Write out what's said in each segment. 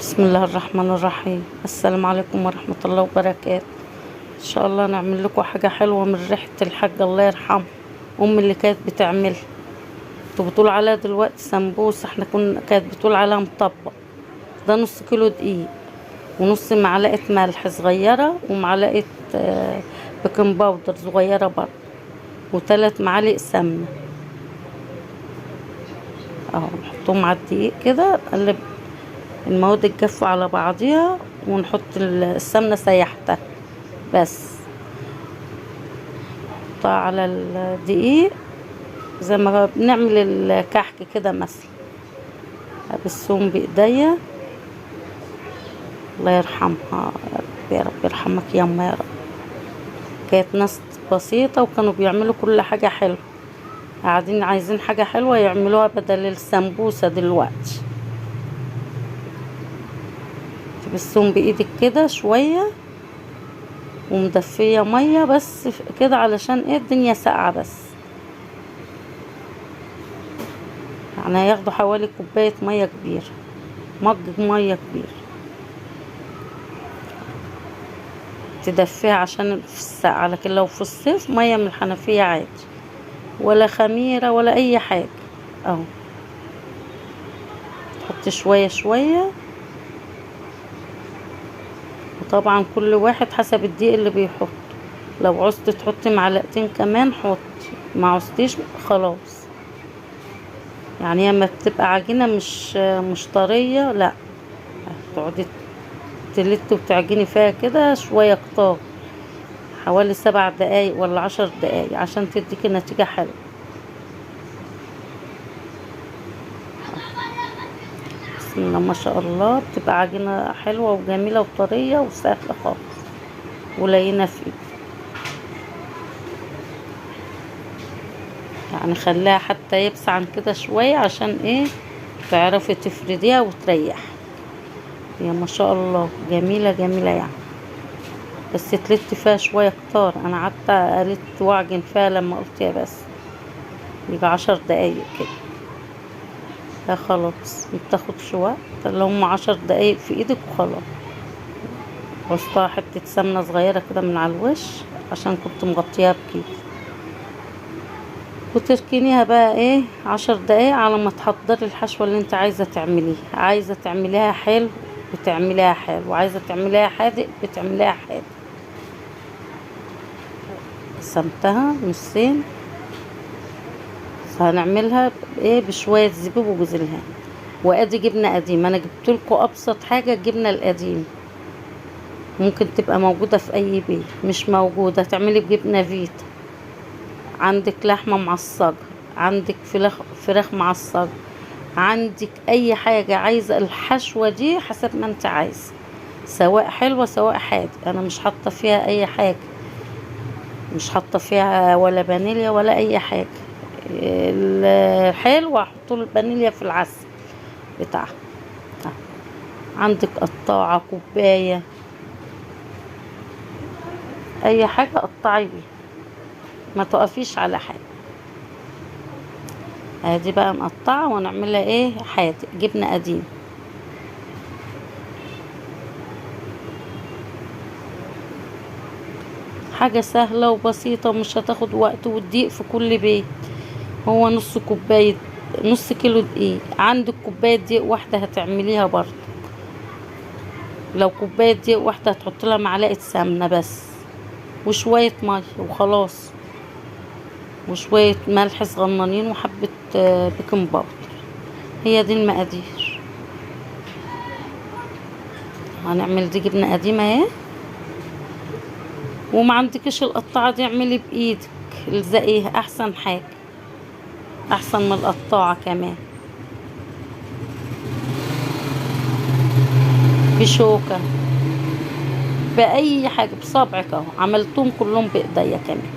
بسم الله الرحمن الرحيم. السلام عليكم ورحمة الله وبركاته. ان شاء الله نعمل لكم حاجة حلوة من ريحة الحاجة الله يرحمها، اللي كانت بتعملها. انتوا بتقول عليها دلوقتي سمبوسة، احنا كانت بتقول عليها مطبق. ده نص كيلو دقيق، ونص معلقة ملح صغيرة، ومعلقة بيكنج باودر صغيرة برضه، و3 معالق سمنة اهو. نحطهم على الدقيق كده، نقلب المواد تجف على بعضيها، ونحط السمنة سيحتها بس. نحطها على الدقيق زي ما بنعمل الكحك كده مثلا. ابسهم بايديا. الله يرحمها يا رب يرحمك يا أما يا رب. كانت ناس بسيطة وكانوا بيعملوا كل حاجة حلوة. قاعدين عايزين حاجة حلوة يعملوها بدل السمبوسة دلوقتي. تبسهم بايدك كده شوية، ومدفية مية بس كده علشان ايه الدنيا ساقعة بس. يعني هياخدوا حوالي كوباية مية كبيرة، مج مية كبير. تدفيها عشان في الساقعة، لكن لو في الصيف مية من الحنفية عادي، ولا خميرة ولا اي حاجة اهو. تحط شوية شوية، وطبعا كل واحد حسب الدقيق اللي بيحط. لو عوزت تحطي معلقتين كمان حط، ما عوزتيش خلاص. يعني هي ما بتبقى عجينة مش طرية، لا. تقعدي تلت وتعجني فيها كده شوية كتار، حوالي 7 دقايق ولا 10 دقايق عشان تديكي نتيجة حلوة. بسم الله ما شاء الله، بتبقى عجينة حلوة وجميلة وطرية وسهلة خالص ولينة في ايدك. يعني خليها حتى يبس عن كده شوية عشان ايه تعرفي تفرديها وتريح. يا ما شاء الله جميلة جميلة يعني. بس تلت فيها شوية كتار، انا قعدت قلت واعجن فيها لما قلت يا بس يبقى 10 دقايق كده. لا خلاص متاخدش وقت، اللي هم 10 دقايق في ايدك وخلاص. وسطها حتة سمنة صغيرة كده من على الوش عشان كنت مغطياها بكيس. وتركنيها بقى ايه 10 دقايق على ما تحضري الحشوة اللي انت عايزة تعمليها. عايزة تعمليها حلو بتعمليها حلو، وعايزة تعمليها حادق بتعمليها حادق. قسمتها نصين. هنعملها ايه بشوية زبيب وجوز الهند، وادي جبنة قديمة. انا جبتلكوا ابسط حاجة الجبنة القديمة، ممكن تبقى موجودة في اي بيت. مش موجودة تعملي بجبنة فيتا. عندك لحمة معصجة، عندك فراخ معصجة، عندك اي حاجة عايزة الحشوة دي حسب ما انت عايزة، سواء حلوة سواء حادق. انا مش حاطة فيها اي حاجة، مش حاطة فيها ولا فانيليا ولا اي حاجة. الحلو احط له الفانيليا في العسل بتاعها. عندك قطاعة كوباية اي حاجة قطعي بيها، ما تقفيش على حاجة. ادي بقى مقطعة ونعملها ايه حادق جبنة قديم. حاجة سهلة وبسيطة ومش هتاخد وقت، والدقيق في كل بيت. هو نص كيلو دقيق. عندك كوباية دقيق واحدة هتعمليها برضه. لو كوباية دقيق واحدة هتحط لها معلقة سمنة بس، وشوية مية وخلاص، وشوية ملح صغننين، وحبة بيكنج باودر. هي دي المقادير. هنعمل دي جبنة قديمة اهي. وما عندكش القطاعة دي اعملي بايدك، الزقيها احسن حاجة، احسن من القطاعة كمان. بشوكة بأي حاجة، بصابعك اهو. عملتهم كلهم بإيديا كمان.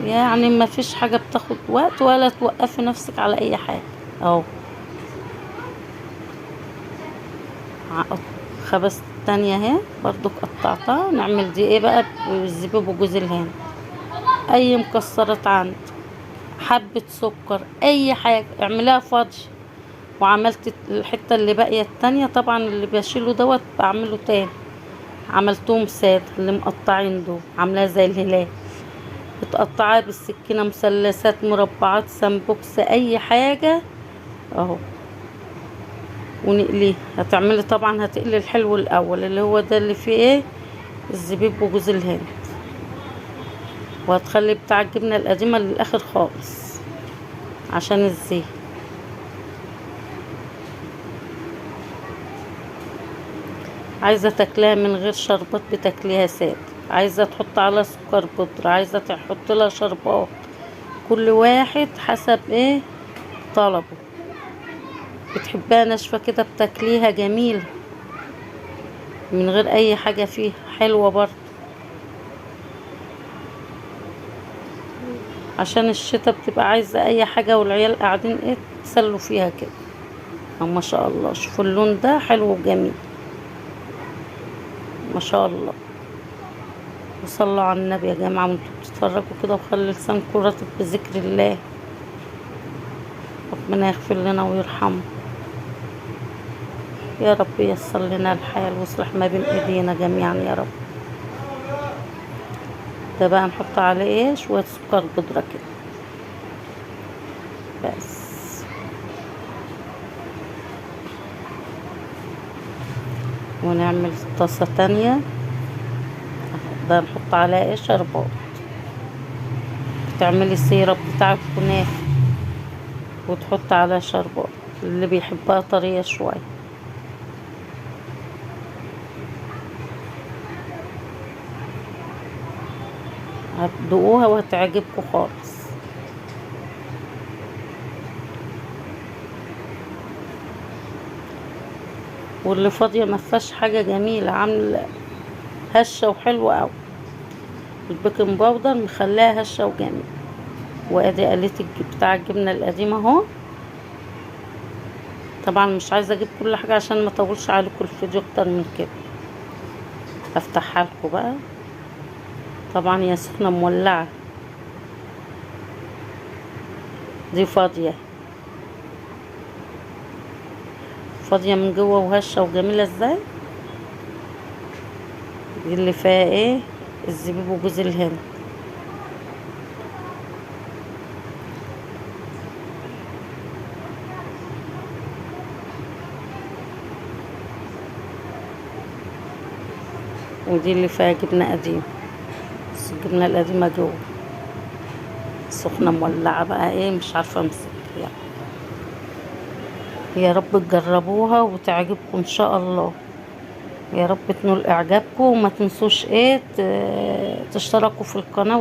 يعني ما فيش حاجة بتاخد وقت ولا توقفي نفسك على اي حاجة اهو. خبزت التانية اهي برضو قطعتها. نعمل دي ايه بقى بالزبيب وجوز الهند. اي مكسرات عندك، حبة سكر، اي حاجة اعمليها فudge. وعملت الحتة اللي باقية التانية، طبعا اللي بشيله دوت بعمله تاني. عملتهم سادة اللي مقطعين دول، عاملاها زي الهلال، بتقطعها بالسكينة مثلثات، مربعات، سمبوكس، اي حاجة اهو، ونقليه. هتعملي طبعا هتقلي الحلو الاول اللي هو ده اللي فيه ايه، الزبيب وجوز الهند، وهتخلي بتاع الجبنة القديمة للاخر خالص عشان الزيت. عايزة تاكلها من غير شربات بتاكليها سادة، عايزة تحط على سكر بودرة، عايزة تحط لها شربات، كل واحد حسب ايه طلبه. بتحبها ناشفة كده بتاكليها جميلة من غير اي حاجة فيها، حلوة برضه. عشان الشتا بتبقى عايزة اي حاجة والعيال قاعدين ايه تسلوا فيها كده. ما شاء الله، شوفوا اللون ده حلو وجميل ما شاء الله. وصلوا على النبي يا جماعة وانتوا بتتفرجوا كده، وخلي لسانكم رطب بذكر الله. ربنا يغفر لنا ويرحمه يا رب، ييسر لنا الحال ويصلح ما بين ايدينا جميعا يا رب. ده بقى نحط عليه ايه شوية سكر بودرة كده بس. ونعمل طاسة تانية، ده نحط عليها ايه شربات. تعملي السيرب بتاع الكنافة وتحط عليها شربات، اللي بيحبها طرية شوية. هتدوقوها وهتعجبكم خالص. واللي فاضية مفيهاش حاجة جميلة، عاملة هشة وحلوة اوي. البيكنج باودر مخليها هشة وجميلة. وادي قليت بتاع الجبنة القديمة اهو. طبعا مش عايزة اجيب كل حاجة عشان ما اطولش عليكم الفيديو اكتر من كده. هفتحها لكم بقى، طبعا هي سخنة مولعة. دي فاضية فاضية من جوه وهشة وجميلة ازاي. دي اللي فيها ايه الزبيب وجوز الهند. ودي اللي فيها جبنة قديمة، بس الجبنة القديمة جوه سخنة مولعة بقى ايه مش عارفة امسك يعني. يا رب تجربوها وتعجبكم ان شاء الله. يا رب تنول اعجابكم، وما تنسوش ايه تشتركوا في القناة